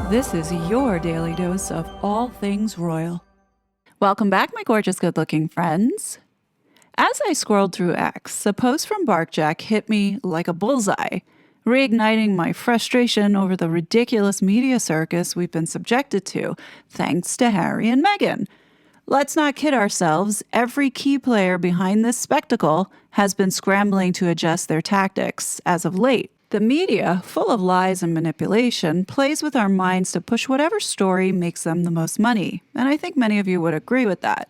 This is your daily dose of all things royal. Welcome back, my gorgeous, good-looking friends. As I scrolled through X, a post from Barkjack hit me like a bullseye, reigniting my frustration over the ridiculous media circus we've been subjected to, thanks to Harry and Meghan. Let's not kid ourselves, every key player behind this spectacle has been scrambling to adjust their tactics as of late. The media, full of lies and manipulation, plays with our minds to push whatever story makes them the most money, and I think many of you would agree with that.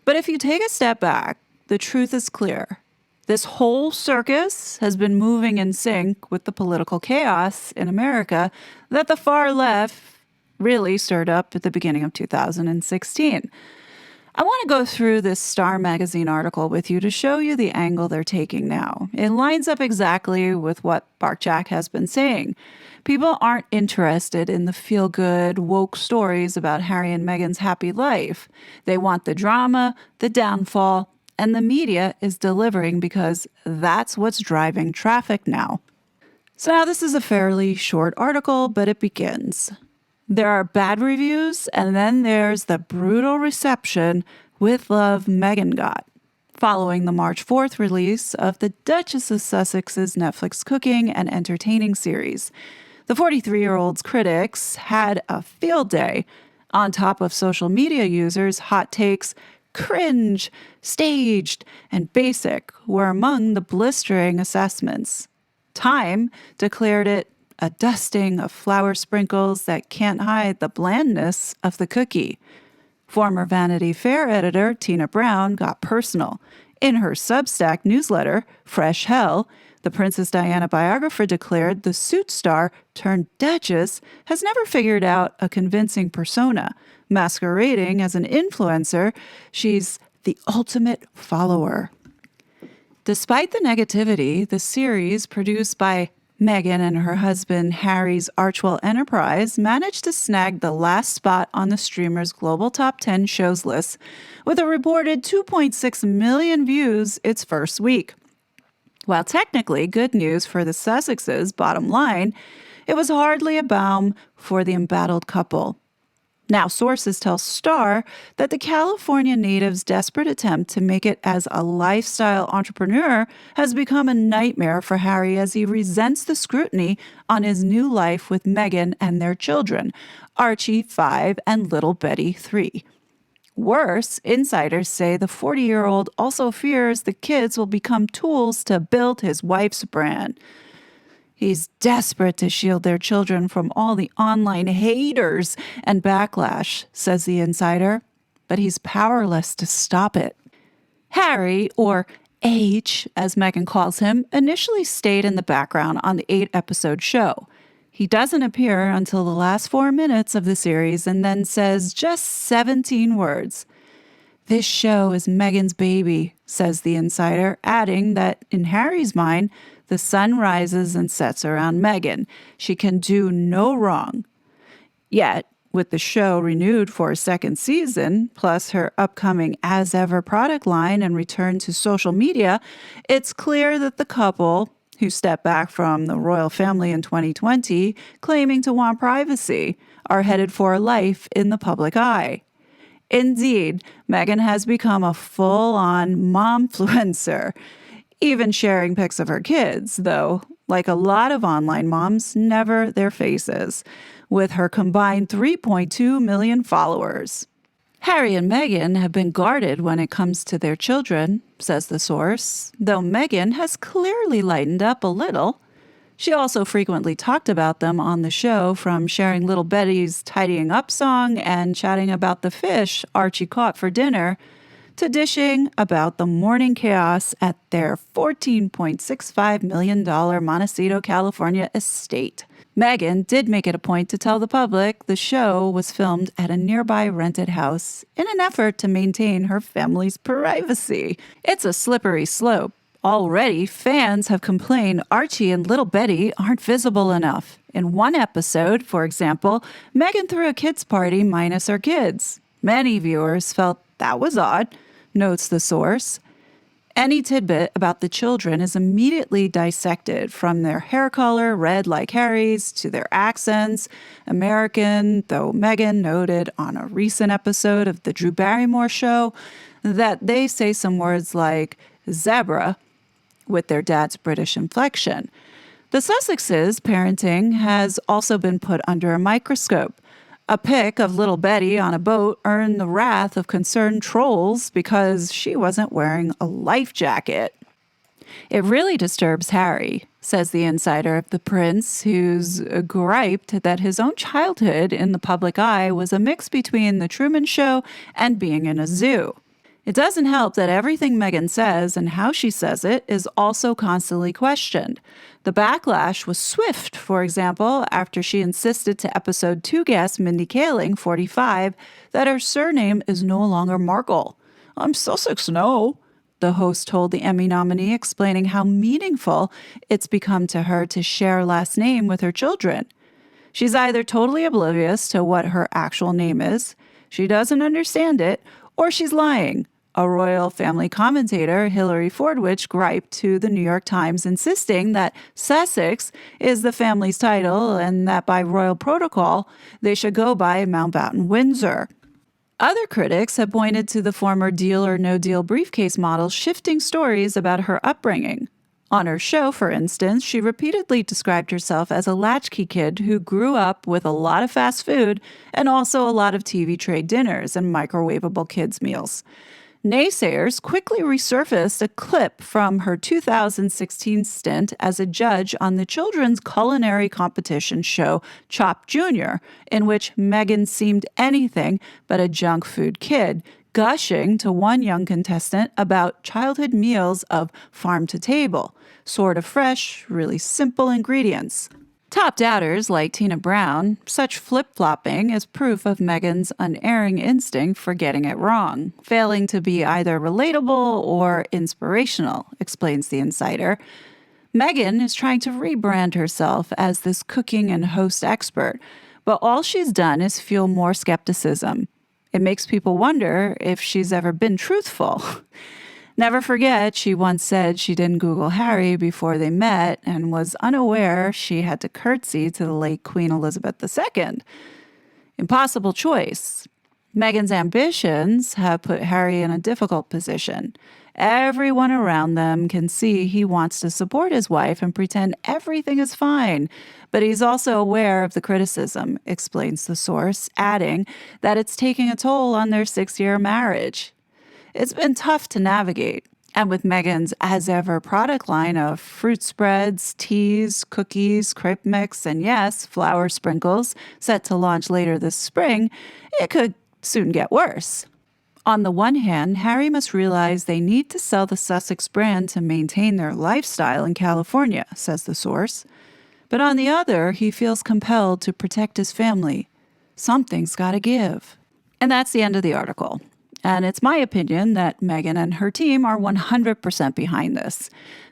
But if you take a step back, the truth is clear. This whole circus has been moving in sync with the political chaos in America that the far left really stirred up at the beginning of 2016. I want to go through this Star Magazine article with you to show you the angle they're taking now. It lines up exactly with what Barkjack has been saying. People aren't interested in the feel-good, woke stories about Harry and Meghan's happy life. They want the drama, the downfall, and the media is delivering because that's what's driving traffic now. So now this is a fairly short article, but it begins. There are bad reviews, and then there's the brutal reception with love Meghan got, following the March 4th release of the Duchess of Sussexes Netflix cooking and entertaining series. The 43-year-old's critics had a field day. On top of social media users, hot takes, cringe, staged, and basic were among the blistering assessments. Time declared it a dusting of flour sprinkles that can't hide the blandness of the cookie. Former Vanity Fair editor Tina Brown got personal. In her Substack newsletter, Fresh Hell, the Princess Diana biographer declared the suit star turned Duchess has never figured out a convincing persona. Masquerading as an influencer, she's the ultimate follower. Despite the negativity, the series, produced by Meghan and her husband Harry's Archwell Enterprise, managed to snag the last spot on the streamer's global top 10 shows list with a reported 2.6 million views its first week. While technically good news for the Sussexes, bottom line, it was hardly a balm for the embattled couple. Now, sources tell Star that the California native's desperate attempt to make it as a lifestyle entrepreneur has become a nightmare for Harry as he resents the scrutiny on his new life with Meghan and their children, Archie, 5, and little Betty, 3. Worse, insiders say the 40-year-old also fears the kids will become tools to build his wife's brand. He's desperate to shield their children from all the online haters and backlash, says the insider, but he's powerless to stop it. Harry, or H, as Meghan calls him, initially stayed in the background on the 8-episode show. He doesn't appear until the last 4 minutes of the series and then says just 17 words. This show is Meghan's baby, says the insider, adding that in Harry's mind, the sun rises and sets around Meghan. She can do no wrong. Yet, with the show renewed for a second season, plus her upcoming as-ever product line and return to social media, it's clear that the couple, who stepped back from the royal family in 2020, claiming to want privacy, are headed for a life in the public eye. Indeed, Meghan has become a full-on momfluencer, even sharing pics of her kids, though, like a lot of online moms, never their faces, with her combined 3.2 million followers. Harry and Meghan have been guarded when it comes to their children, says the source, though Meghan has clearly lightened up a little. She also frequently talked about them on the show, from sharing little Betty's tidying up song and chatting about the fish Archie caught for dinner, to dishing about the morning chaos at their $14.65 million Montecito, California estate. Meghan did make it a point to tell the public the show was filmed at a nearby rented house in an effort to maintain her family's privacy. It's a slippery slope. Already, fans have complained Archie and little Betty aren't visible enough. In one episode, for example, Meghan threw a kids' party minus her kids. Many viewers felt that was odd, notes the source. Any tidbit about the children is immediately dissected, from their hair color, red like Harry's, to their accents, American, though Meghan noted on a recent episode of The Drew Barrymore Show that they say some words like zebra with their dad's British inflection. The Sussexes' parenting has also been put under a microscope. A pic of little Betty on a boat earned the wrath of concerned trolls because she wasn't wearing a life jacket. It really disturbs Harry, says the insider of the prince, who's griped that his own childhood in the public eye was a mix between The Truman Show and being in a zoo. It doesn't help that everything Meghan says and how she says it is also constantly questioned. The backlash was swift, for example, after she insisted to episode 2 guest Mindy Kaling, 45, that her surname is no longer Markle. "I'm Sussex, no," the host told the Emmy nominee, explaining how meaningful it's become to her to share a last name with her children. She's either totally oblivious to what her actual name is, she doesn't understand it, or she's lying. A royal family commentator, Hilary Fordwich, griped to the New York Times, insisting that Sussex is the family's title and that by royal protocol, they should go by Mountbatten Windsor. Other critics have pointed to the former Deal or No Deal briefcase model's shifting stories about her upbringing. On her show, for instance, she repeatedly described herself as a latchkey kid who grew up with a lot of fast food and also a lot of TV trade dinners and microwavable kids' meals. Naysayers quickly resurfaced a clip from her 2016 stint as a judge on the children's culinary competition show Chopped Jr., in which Meghan seemed anything but a junk food kid, gushing to one young contestant about childhood meals of farm to table, sort of fresh, really simple ingredients. Top doubters like Tina Brown, such flip-flopping is proof of Meghan's unerring instinct for getting it wrong, failing to be either relatable or inspirational, explains the insider. Meghan is trying to rebrand herself as this cooking and host expert, but all she's done is fuel more skepticism. It makes people wonder if she's ever been truthful. Never forget, she once said she didn't Google Harry before they met and was unaware she had to curtsy to the late Queen Elizabeth II. Impossible choice. Meghan's ambitions have put Harry in a difficult position. Everyone around them can see he wants to support his wife and pretend everything is fine, but he's also aware of the criticism, explains the source, adding that it's taking a toll on their 6-year marriage. It's been tough to navigate, and with Meghan's as-ever product line of fruit spreads, teas, cookies, crepe mix, and yes, flour sprinkles set to launch later this spring, it could soon get worse. On the one hand, Harry must realize they need to sell the Sussex brand to maintain their lifestyle in California, says the source. But on the other, he feels compelled to protect his family. Something's got to give. And that's the end of the article. And it's my opinion that Meghan and her team are 100% behind this.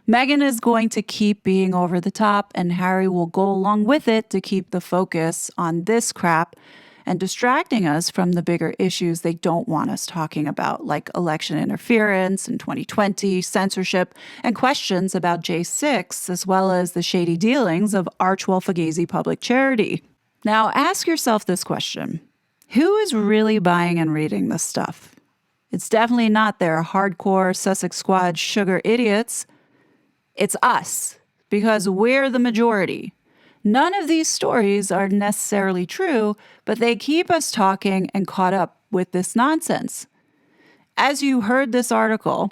Meghan is going to keep being over the top, and Harry will go along with it to keep the focus on this crap and distracting us from the bigger issues they don't want us talking about, like election interference in 2020, censorship, and questions about J6, as well as the shady dealings of arch-Wolfagazi Public Charity. Now, ask yourself this question. Who is really buying and reading this stuff? It's definitely not their hardcore Sussex Squad sugar idiots. It's us, because we're the majority. None of these stories are necessarily true, but they keep us talking and caught up with this nonsense. As you heard this article,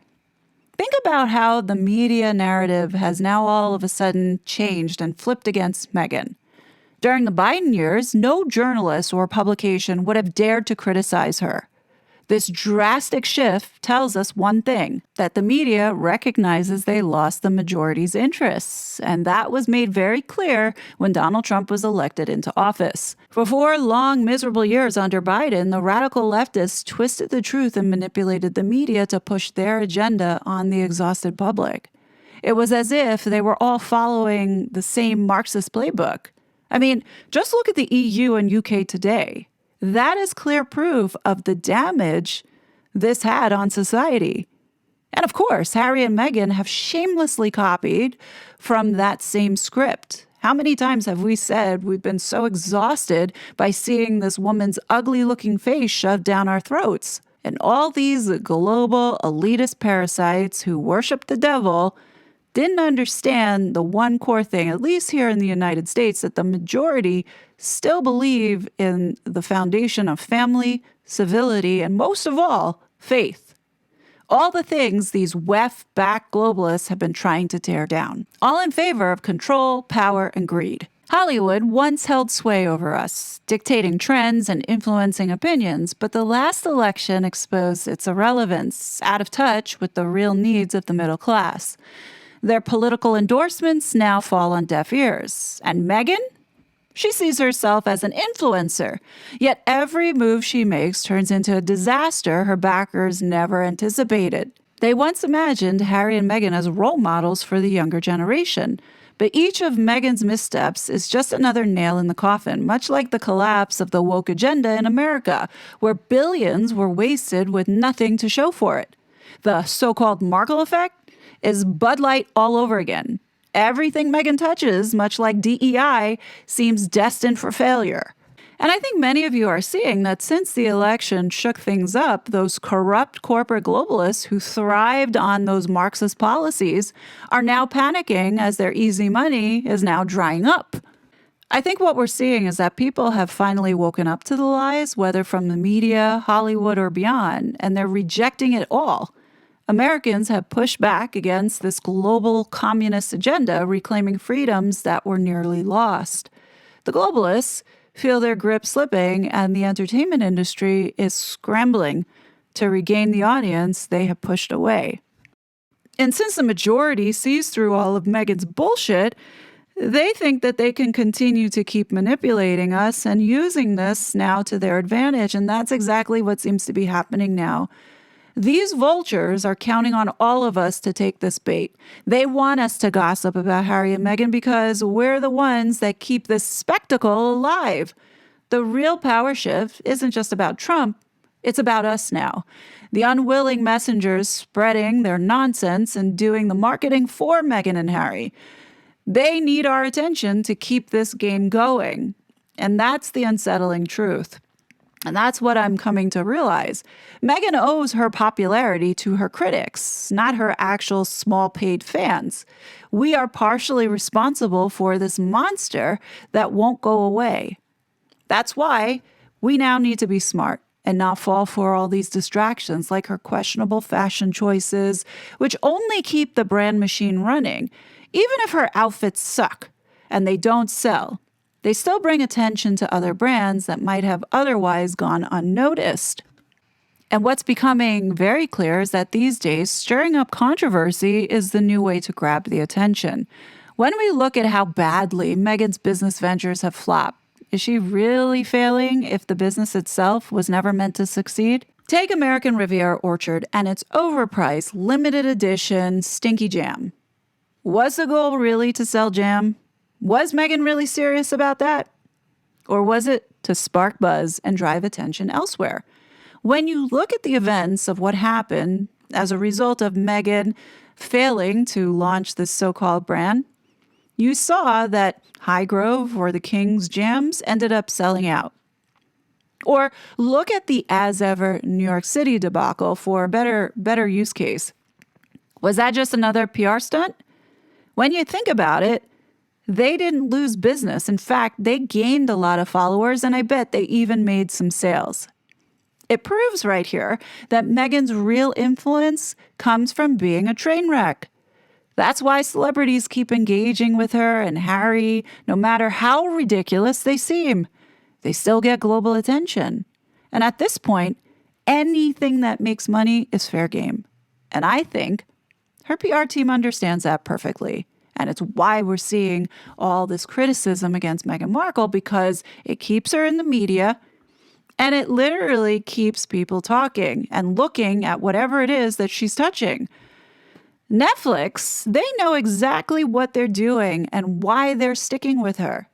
think about how the media narrative has now all of a sudden changed and flipped against Meghan. During the Biden years, no journalist or publication would have dared to criticize her. This drastic shift tells us one thing, that the media recognizes they lost the majority's interests, and that was made very clear when Donald Trump was elected into office. For 4 long, miserable years under Biden, the radical leftists twisted the truth and manipulated the media to push their agenda on the exhausted public. It was as if they were all following the same Marxist playbook. I mean, just look at the EU and UK today. That is clear proof of the damage this had on society. And of course, Harry and Meghan have shamelessly copied from that same script. How many times have we said we've been so exhausted by seeing this woman's ugly-looking face shoved down our throats? And all these global elitist parasites who worship the devil didn't understand the one core thing, at least here in the United States, that the majority still believe in the foundation of family, civility, and most of all, faith. All the things these WEF-backed globalists have been trying to tear down, all in favor of control, power, and greed. Hollywood once held sway over us, dictating trends and influencing opinions, but the last election exposed its irrelevance, out of touch with the real needs of the middle class. Their political endorsements now fall on deaf ears. And Meghan? She sees herself as an influencer, yet every move she makes turns into a disaster her backers never anticipated. They once imagined Harry and Meghan as role models for the younger generation, but each of Meghan's missteps is just another nail in the coffin, much like the collapse of the woke agenda in America, where billions were wasted with nothing to show for it. The so-called Markle effect is Bud Light all over again. Everything Meghan touches, much like DEI, seems destined for failure. And I think many of you are seeing that since the election shook things up, those corrupt corporate globalists who thrived on those Marxist policies are now panicking as their easy money is now drying up. I think what we're seeing is that people have finally woken up to the lies, whether from the media, Hollywood, or beyond, and they're rejecting it all. Americans have pushed back against this global communist agenda, reclaiming freedoms that were nearly lost. The globalists feel their grip slipping, and the entertainment industry is scrambling to regain the audience they have pushed away. And since the majority sees through all of Meghan's bullshit, they think that they can continue to keep manipulating us and using this now to their advantage, and that's exactly what seems to be happening now. These vultures are counting on all of us to take this bait. They want us to gossip about Harry and Meghan because we're the ones that keep this spectacle alive. The real power shift isn't just about Trump, it's about us now. The unwilling messengers spreading their nonsense and doing the marketing for Meghan and Harry. They need our attention to keep this game going. And that's the unsettling truth. And that's what I'm coming to realize. Meghan owes her popularity to her critics, not her actual small paid fans. We are partially responsible for this monster that won't go away. That's why we now need to be smart and not fall for all these distractions like her questionable fashion choices, which only keep the brand machine running. Even if her outfits suck and they don't sell, they still bring attention to other brands that might have otherwise gone unnoticed. And what's becoming very clear is that these days, stirring up controversy is the new way to grab the attention. When we look at how badly Meghan's business ventures have flopped, is she really failing if the business itself was never meant to succeed? Take American Riviera Orchard and its overpriced, limited edition stinky jam. Was the goal really to sell jam? Was Meghan really serious about that? Or was it to spark buzz and drive attention elsewhere? When you look at the events of what happened as a result of Meghan failing to launch this so-called brand, you saw that Highgrove or the King's jams ended up selling out. Or look at the as-ever New York City debacle for a better use case. Was that just another PR stunt? When you think about it, they didn't lose business. In fact, they gained a lot of followers, and I bet they even made some sales. It proves right here that Meghan's real influence comes from being a train wreck. That's why celebrities keep engaging with her and Harry, no matter how ridiculous they seem. They still get global attention. And at this point, anything that makes money is fair game. And I think her PR team understands that perfectly. And it's why we're seeing all this criticism against Meghan Markle, because it keeps her in the media and it literally keeps people talking and looking at whatever it is that she's touching. Netflix, they know exactly what they're doing and why they're sticking with her.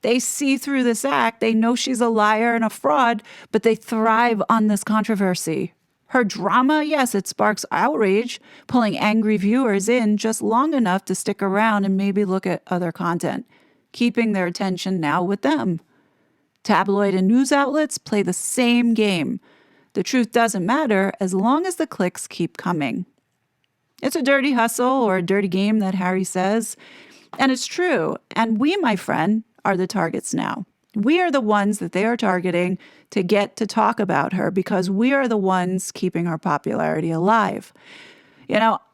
They see through this act. They know she's a liar and a fraud, but they thrive on this controversy. Her drama, yes, it sparks outrage, pulling angry viewers in just long enough to stick around and maybe look at other content, keeping their attention now with them. Tabloid and news outlets play the same game. The truth doesn't matter as long as the clicks keep coming. It's a dirty hustle or a dirty game that Harry says, and it's true. And we, my friend, are the targets now. We are the ones that they are targeting to get to talk about her because we are the ones keeping her popularity alive.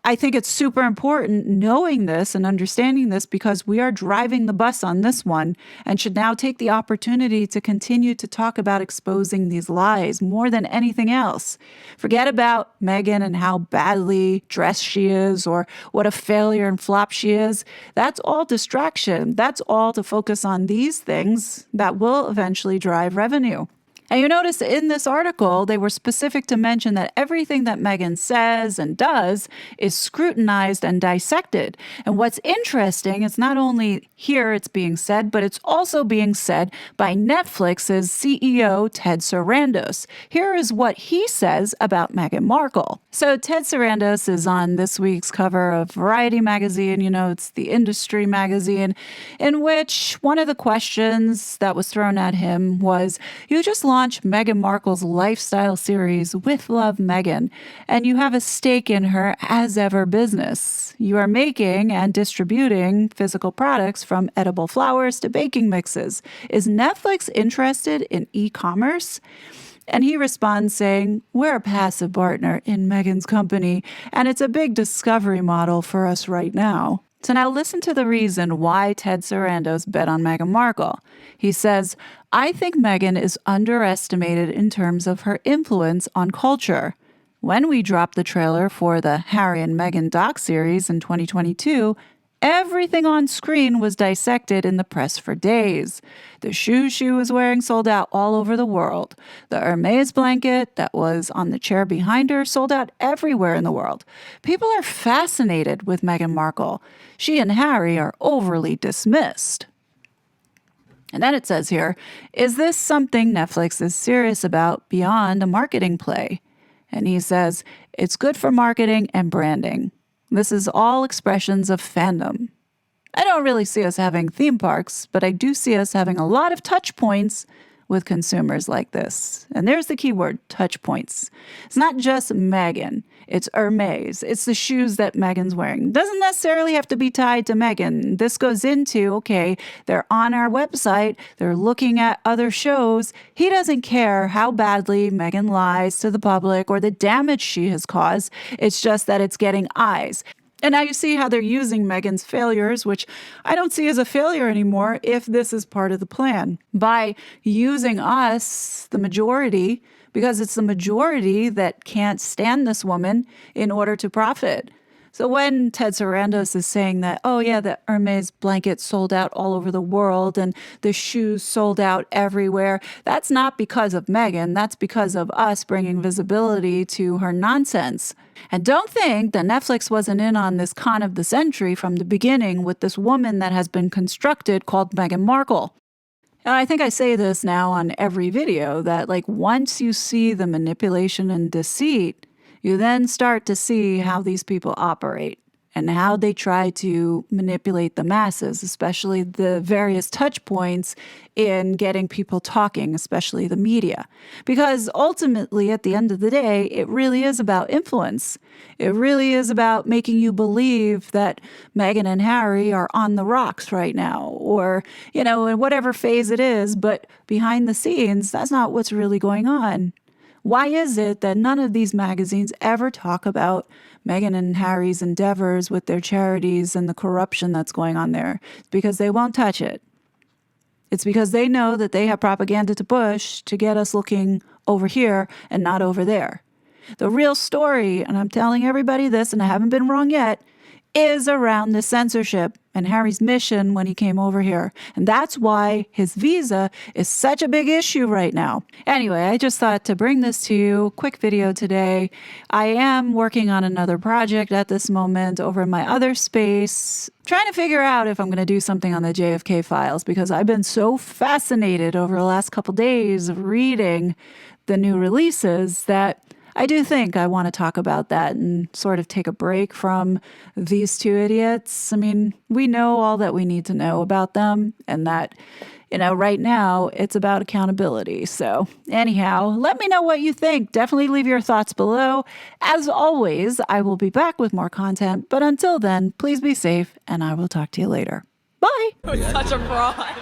I think it's super important knowing this and understanding this because we are driving the bus on this one and should now take the opportunity to continue to talk about exposing these lies more than anything else. Forget about Meghan and how badly dressed she is or what a failure and flop she is. That's all distraction. That's all to focus on these things that will eventually drive revenue. And you notice in this article, they were specific to mention that everything that Meghan says and does is scrutinized and dissected. And what's interesting, it's not only here it's being said, but it's also being said by Netflix's CEO, Ted Sarandos. Here is what he says about Meghan Markle. So Ted Sarandos is on this week's cover of Variety magazine. It's the industry magazine, in which one of the questions that was thrown at him was, you just launched Meghan Markle's lifestyle series, With Love Meghan, and you have a stake in her as ever business. You are making and distributing physical products from edible flowers to baking mixes. Is Netflix interested in e-commerce? And he responds saying, we're a passive partner in Meghan's company, and it's a big discovery model for us right now. So now listen to the reason why Ted Sarandos bet on Meghan Markle. He says, I think Meghan is underestimated in terms of her influence on culture. When we dropped the trailer for the Harry and Meghan doc-series in 2022, everything on screen was dissected in the press for days. The shoes she was wearing sold out all over the world. The Hermes blanket that was on the chair behind her sold out everywhere in the world. People are fascinated with Meghan Markle. She and Harry are overly dismissed. And then it says here, is this something Netflix is serious about beyond a marketing play? And he says, it's good for marketing and branding. This is all expressions of fandom. I don't really see us having theme parks, but I do see us having a lot of touch points with consumers like this. And there's the key word, touch points. It's not just Meghan. It's Hermes. It's the shoes that Meghan's wearing. Doesn't necessarily have to be tied to Meghan. This goes into, okay, they're on our website. They're looking at other shows. He doesn't care how badly Meghan lies to the public or the damage she has caused. It's just that it's getting eyes. And now you see how they're using Meghan's failures, which I don't see as a failure anymore if this is part of the plan. By using us, the majority, because it's the majority that can't stand this woman in order to profit. So when Ted Sarandos is saying that, oh yeah, the Hermes blanket sold out all over the world and the shoes sold out everywhere, that's not because of Meghan. That's because of us bringing visibility to her nonsense. And don't think that Netflix wasn't in on this con of the century from the beginning with this woman that has been constructed called Meghan Markle. And I think I say this now on every video that once you see the manipulation and deceit, you then start to see how these people operate and how they try to manipulate the masses, especially the various touch points in getting people talking, especially the media. Because ultimately, at the end of the day, it really is about influence. It really is about making you believe that Meghan and Harry are on the rocks right now, or, in whatever phase it is, but behind the scenes, that's not what's really going on. Why is it that none of these magazines ever talk about Meghan and Harry's endeavors with their charities and the corruption that's going on there? It's because they won't touch it. It's because they know that they have propaganda to push to get us looking over here and not over there. The real story, and I'm telling everybody this, and I haven't been wrong yet, is around the censorship and Harry's mission when he came over here. And that's why his visa is such a big issue right now. Anyway, I just thought to bring this to you. Quick video today. I am working on another project at this moment over in my other space, trying to figure out if I'm going to do something on the JFK files, because I've been so fascinated over the last couple days of reading the new releases that I do think I want to talk about that and sort of take a break from these two idiots. I mean, we know all that we need to know about them, and that, right now it's about accountability. So, anyhow, let me know what you think. Definitely leave your thoughts below. As always, I will be back with more content, but until then, please be safe, and I will talk to you later. Bye. Such a fraud.